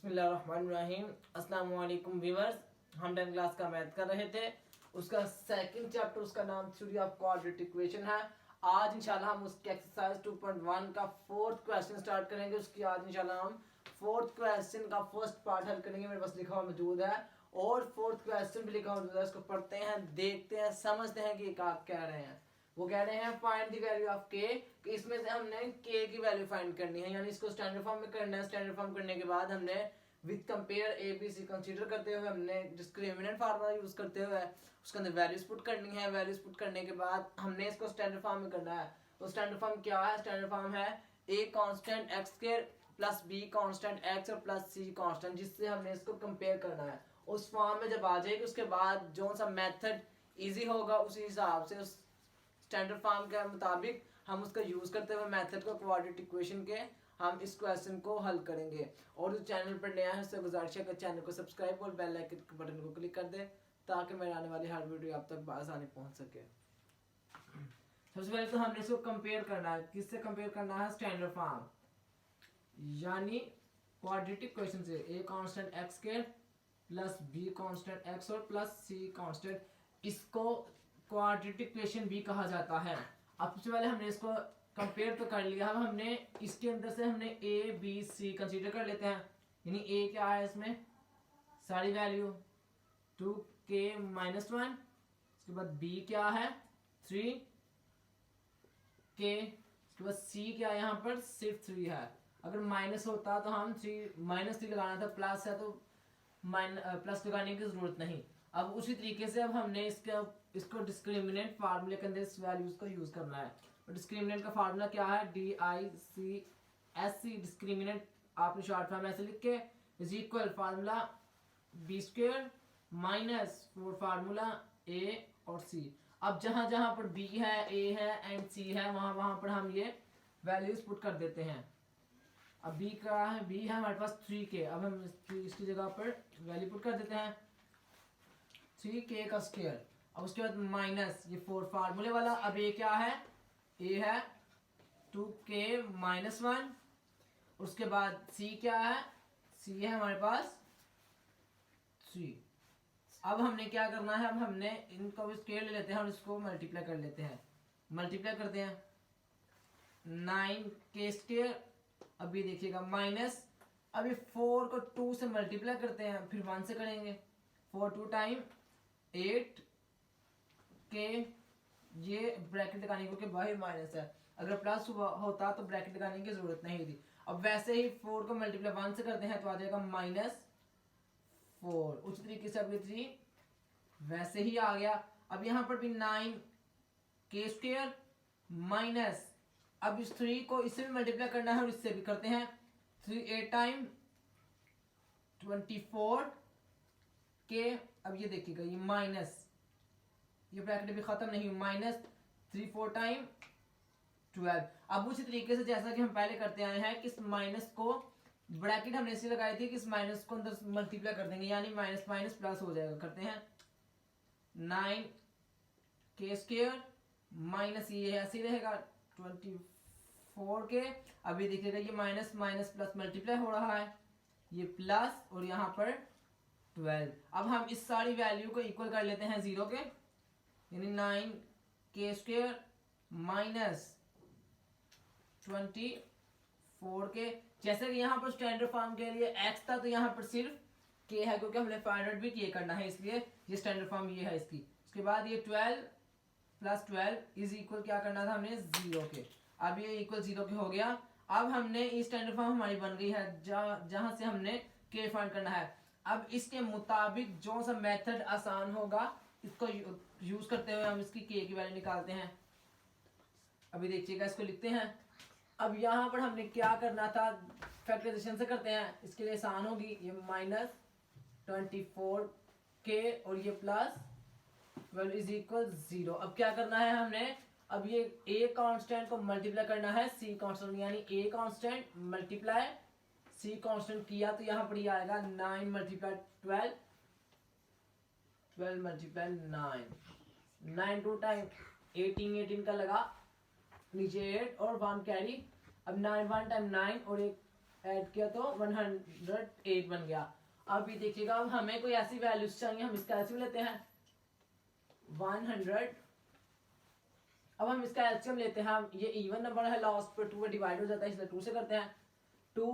बिस्मिल्लाहिर्रहमानिर्रहीम। अस्सलाम वालेकुम व्यूअर्स। हम 10th क्लास का मैथ कर रहे थे। उसका सेकंड चैप्टर, उसका नाम थ्योरी ऑफ क्वाड्रेटिक इक्वेशन है। आज इंशाल्लाह हम उसके एक्सरसाइज 2.1 का फोर्थ क्वेश्चन स्टार्ट करेंगे। उसकी आज इंशाल्लाह हम फोर्थ क्वेश्चन का फर्स्ट पार्ट हल करेंगे। मेरे पास लिखा हुआ मौजूद है और फोर्थ क्वेश्चन भी लिखा हुआ मौजूद है। इसको पढ़ते हैं, देखते हैं, समझते हैं कि क्या कह रहे हैं। वो कह रहे हैं फाइंड द वैल्यू ऑफ के, कि इसमें से हमने के की वैल्यू फाइंड करनी है, यानी इसको स्टैंडर्ड फॉर्म में करना है। स्टैंडर्ड फॉर्म करने के बाद हमने with compare A B C consider करते हुए हमने डिस्क्रिमिनेंट फार्मूला यूज करते हुए उसके अंदर वैल्यूज पुट करनी है। वैल्यूज पुट करने के बाद हमने इसको स्टैंडर्ड फॉर्म में करना है। तो स्टैंडर्ड फॉर्म क्या है? स्टैंडर्ड फॉर्म है a constant x square plus be constant x और प्लस सी कांस्टेंट, जिससे हमने इसको कंपेयर करना है। उस फॉर्म में जब आ जाएगी उसके बाद जो सा मेथड इजी होगा उसी हिसाब से उस स्टैंडर्ड फॉर्म के मुताबिक हम उसका यूज करते हुए मेथड को क्वाड्रेटिक इक्वेशन के हम इस क्वेश्चन को हल करेंगे। और जो चैनल पर नया है उससे गुजारिश है कि चैनल को सब्सक्राइब और बेल आइकन के बटन को क्लिक कर दे ताकि मेरे आने वाली हर वीडियो आप तक आसानी पहुंच सके। सबसे पहले तो हमने इसको कंपेयर करना है। किससे कंपेयर करना है? स्टैंडर्ड फॉर्म यानी क्वाड्रेटिक इक्वेशन से। A constant x square plus be constant x और प्लस सी कांस्टेंट, इसको क्वाड्रेटिक इक्वेशन भी कहा जाता है। अब सबसे पहले हमने इसको कंपेयर तो कर लिया। अब हमने इसके अंदर से हमने ए बी सी कंसीडर कर लेते हैं। यानी ए क्या है इसमें? सारी वैल्यू 2k-1। इसके बाद बी क्या है? 3k। इसके बाद सी क्या है? यहाँ पर सिर्फ 3 है। अगर माइनस होता तो हम -3 लगाना था, प्लस है तो प्लस लगाने की जरूरत नहीं। अब उसी तरीके से अब हमने इसको डिस्क्रिमिनेंट फार्मूले के अंदर इस वैल्यूज को यूज करना है। और डिस्क्रिमिनेंट का फार्मूला क्या है? DICSC। डिस्क्रिमिनेंट आपने शॉर्ट फॉर्म ऐसे लिख के is equal formula B square minus formula A और सी। अब जहां जहां पर बी है, ए है एंड सी है, वहां वहां पर हम ये वैल्यूज पुट कर देते हैं। अब बी का है, बी है हमारे पास 3k। अब हम इसकी जगह पर वैल्यू पुट कर देते हैं 3k का स्क्वायर। अब उसके बाद माइनस ये 4 फार्मूले वाला। अब ए क्या है? ए है 2k-1। उसके बाद सी क्या है? सी है हमारे पास 3। अब हमने क्या करना है? अब हमने इनको भी स्क्वायर ले लेते हैं और इसको मल्टीप्लाई कर लेते हैं। मल्टीप्लाई करते हैं 9k स्क्वायर। अभी देखिएगा माइनस, अभी 4 को 2 से मल्टीप्लाई करते हैं, फिर 1 से करेंगे। 4 2 टाइम 8k। ये ब्रैकेट लगाने क्योंकि बाहर माइनस है, अगर प्लस होता तो ब्रैकेट लगाने की जरूरत नहीं थी। अब वैसे ही 4 को मल्टीप्लाई 1 से करते हैं तो आ जाएगा -4। उसी तरीके से अभी 3 वैसे ही आ गया। अब यहां पर भी 9k स्क्वायर माइनस, अब इस 3 को इससे भी मल्टीप्लाई करना है और इससे भी करते हैं। 3 8 टाइम 24k। अब ये देखिएगा ये माइनस, ये ब्रैकेट भी खत्म नहीं, -3 4 टाइम 12। अब उसी तरीके से जैसा कि हम पहले करते आए हैं कि इस माइनस को ब्रैकेट हमने ऐसे लगाई थी कि इस माइनस को अंदर मल्टीप्लाई कर देंगे, यानी माइनस माइनस प्लस हो जाएगा। करते हैं 9k स्क्वायर माइनस ये ऐसे ही रहेगा 24k। अभी देखिएगा ये माइनस माइनस प्लस मल्टीप्लाई हो रहा है, ये प्लस और यहाँ पर 12। अब हम इस सारी वैल्यू को इक्वल कर लेते हैं 0 के, यानी 9k स्क्वायर माइनस 24k। जैसे कि यहाँ पर स्टैंडर्ड फॉर्म के लिए x था तो यहाँ पर सिर्फ k है क्योंकि हमने फाइंड आउट भी k करना है, इसलिए ये स्टैंडर्ड फॉर्म ये है इसकी। उसके बाद ये 12 प्लस 12 इज इक्वल क्या करना था हमने? 0 के। अब ये इक्वल 0 के हो गया। अब हमने ये स्टैंडर्ड फॉर्म हमारी बन गई है जहां से हमने k फाइंड करना है। अब इसके मुताबिक जो सा मेथड आसान होगा इसको यूज करते हुए हम इसकी k की वैल्यू निकालते हैं। अभी देखिएगा, इसको लिखते हैं। अब यहाँ पर हमने क्या करना था? फैक्टराइजेशन से करते हैं, इसके लिए आसान होगी। ये -24k और ये प्लस 12 इज इक्वल 0। अब क्या करना है हमने? अब ये a कांस्टेंट को मल्टीप्लाई करना है c कांस्टेंट, यानी a constant multiply c constant किया तो यहाँ पर ये आएगा 9 मल्टीप्लाई 12, 12 मल्टीप्लाई 9, 9 2 टाइम 18, 18 का लगा नीचे 8 और 1 कैरी। अब 9 1 टाइम 9 और एक ऐड किया तो 108 बन गया। अब ये देखिएगा, अब हमें कोई ऐसी वैल्यूज चाहिए, हम इसका एलसीएम लेते हैं 100। अब हम इसका एलसीएम लेते हैं, ये इवन नंबर है, लास्ट पे 2 डिवाइड हो जाता है, इसलिए 2 से करते हैं। 2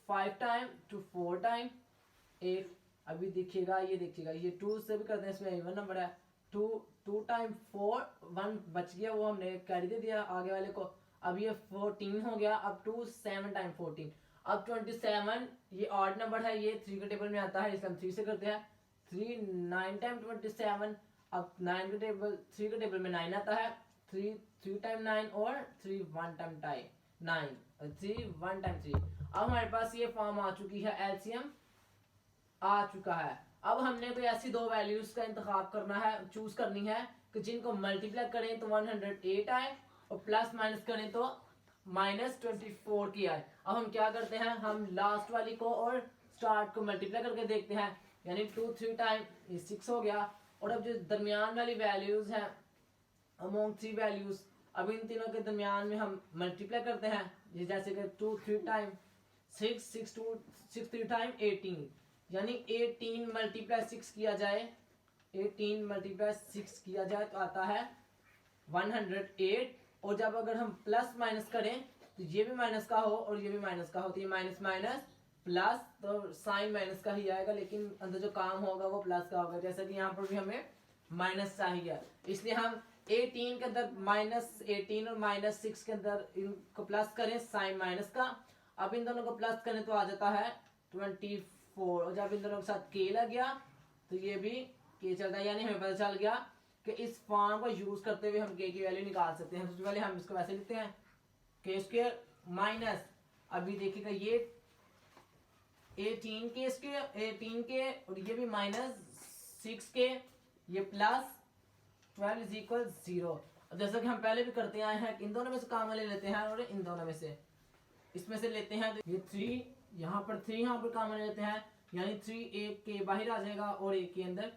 5 टाइम, 2 4 टाइम 8। अभी देखिएगा, ये देखिएगा, ये 2 से भी करते हैं, इसमें इवन नंबर है। 2 टाइम 4, 1 बच गया, वो हमने कैरी दे दिया आगे वाले को। अब ये 14 हो गया। अब 2 7 टाइम 14, अब 27। ये ऑड नंबर है, ये 3 के टेबल में आता है, इसलिए हम 3 से करते हैं। 3 9 टाइम 27। अब 9 के टेबल, 3 के टेबल में 9 आता है। 3 टाइम 9 और 3 1 टाइम 9, 3 1 टाइम 3। अब हमारे पास ये फॉर्म आ चुकी है, एलसीएम आ चुका है। अब हमने कोई ऐसी दो वैल्यूज का इंतखाब करना है, चूज करनी है कि जिनको मल्टीप्लाई करें तो 108 आए और प्लस माइनस करें तो -24 की आए। अब हम क्या करते हैं, हम लास्ट वाली को और स्टार्ट को मल्टीप्लाई करके देखते हैं, यानी 2 3 टाइम 6 हो गया। और अब जो दरमियान वाली वैल्यूज हैं, अमोंग 3 वैल्यूज, अब इन तीनों के दरमियान में हम मल्टीप्लाई करते हैं। ये जैसे कि 2 3 टाइम 6, 6 3 टाइम 18, यानी 18 मल्टीप्लाई 6 किया जाए, 18 मल्टीप्लाई 6 किया जाए तो आता है 108। और जब अगर हम प्लस माइनस करें तो ये भी माइनस का हो और ये भी माइनस का हो, तो ये माइनस माइनस प्लस, तो साइन माइनस का ही आएगा, लेकिन अंदर जो काम होगा वो प्लस का होगा। जैसे कि यहाँ पर भी हमें माइनस चाहिए, इसलिए हम 18 के अंदर -18 और -6 के अंदर इनको प्लस करें, साइन माइनस का। अब इन दोनों को प्लस करें तो आ जाता है 24। और जब इन दोनों के साथ के लग गया तो ये भी के चलता है, यानी हमें पता चल गया कि इस फॉर्म को यूज करते हुए हम के की वैल्यू निकाल सकते हैं। सबसे पहले हम इसको वैसे लिखते हैं, के स्क्वायर माइनस, अभी देखिएगा ये 18 के स्क्वायर 18 के, और ये भी -6 के, ये प्लस 12 इज इक्वल 0। जैसा कि हम पहले भी करते आए हैं, इन दोनों में से काम ले लेते हैं और इन दोनों में से इसमें से लेते हैं, तो ये 3 यहाँ पर 3 यहाँ पर काम ले लेते हैं, यानी 3 एक के बाहर आ जाएगा और एक के अंदर,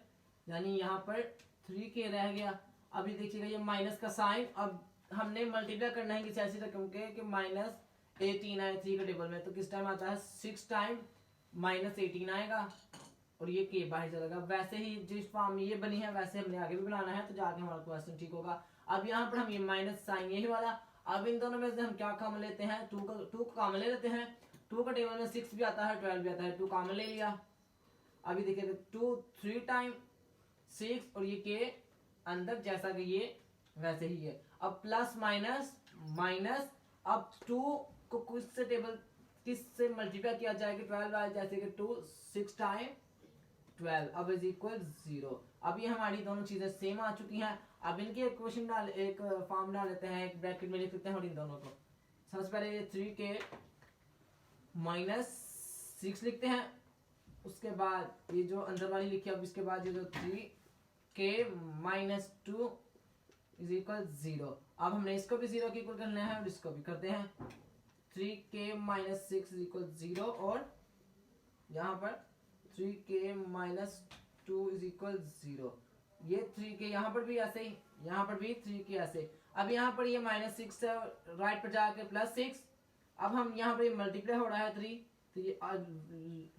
यानी यहाँ पर 3 के रह गया। अभी देखिएगा ये माइनस का साइन, अब हमने मल्टीप्लाई करना है किसी ऐसी रकम के कि -18 आए 3 के टेबल में, तो किस टाइम आता है 6 टाइम -18 आएगा और ये के बाहर चलेगा। वैसे ही जिस फॉर्म में ये बनी है वैसे हमने आगे भी बनाना है, तो जाके हमारा क्वेश्चन ठीक होगा। अब यहाँ पर हम ये माइनस साइन यही वाला, अब इन दोनों में से हम क्या कॉमन लेते हैं, 2 को कॉमन ले लेते हैं। 2 का टेबल में 6 भी आता है, 12 भी आता है, 2 कॉमन ले लिया। अभी देखिए 2 3 टाइम 6 और ये के अंदर जैसा कि ये वैसे ही है। अब प्लस माइनस माइनस, अब 2 को किस से टेबल किस से मल्टीप्लाई किया जाएगा, 12 आए, जैसे कि 2 6 टाइम 12, अब इज इक्वल 0। अब ये हमारी दोनों चीजें सेम आ चुकी हैं। अब इनके इक्वेशन डाल, एक फॉर्म डाल लेते हैं, एक ब्रैकेट में लिख लेते हैं और इन दोनों को सबसे पहले ये 3 के -6 लिखते हैं, उसके बाद ये जो अंदर वाली लिखी, अब इसके बाद ये जो 3 के -2 इज इक्वल 0। अब हमने इसको भी 0 के इक्वल करना है और इसको भी करते हैं, 3 के -6 इज इक्वल 0 और यहाँ पर 3 के -2 इज इक्वल 0। ये 3 के यहाँ पर भी ऐसे ही, यहाँ पर भी 3 के ऐसे। अब यहाँ पर ये -6 से राइट पर जाके +6, अब हम यहाँ पर मल्टीप्लाई हो रहा है 3, तो ये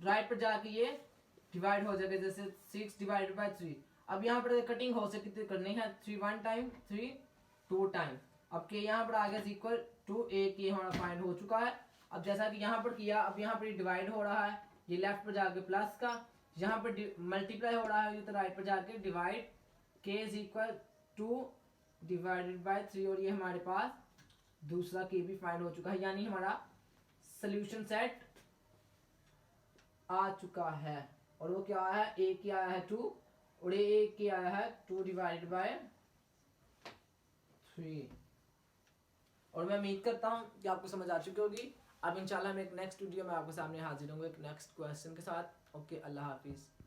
राइट पर जाके ये डिवाइड हो जाएगा, जैसे 6 डिवाइडेड बाय 3। अब यहाँ पर कटिंग हो से कितनी करनी है, 3 1 टाइम 3 2 टाइम, अब के यहाँ पर आ गया इक्वल टू ए, के हमारा फाइंड हो चुका है। अब जैसा कि यहाँ पर किया, अब यहाँ पर डिवाइड हो रहा है, ये लेफ्ट पर जाके प्लस का, यहाँ पर मल्टीप्लाई हो रहा है तो राइट पर जाके डिवाइड, के इज इक्वल 2 डिवाइडेड बाय 3, और ये हमारे पास दूसरा के भी फाइंड हो चुका है, यानी हमारा सोल्यूशन सेट आ चुका है। और वो क्या आया है, ए की आया है 2 और ए की आया है 2 डिवाइडेड बाय 3। और मैं उम्मीद करता हूँ कि आपको समझ आ चुकी होगी। अब इंशाल्लाह मैं एक नेक्स्ट वीडियो में आपके सामने हाजिर होंगे एक नेक्स्ट क्वेश्चन के साथ। ओके, अल्लाह हाफिज़।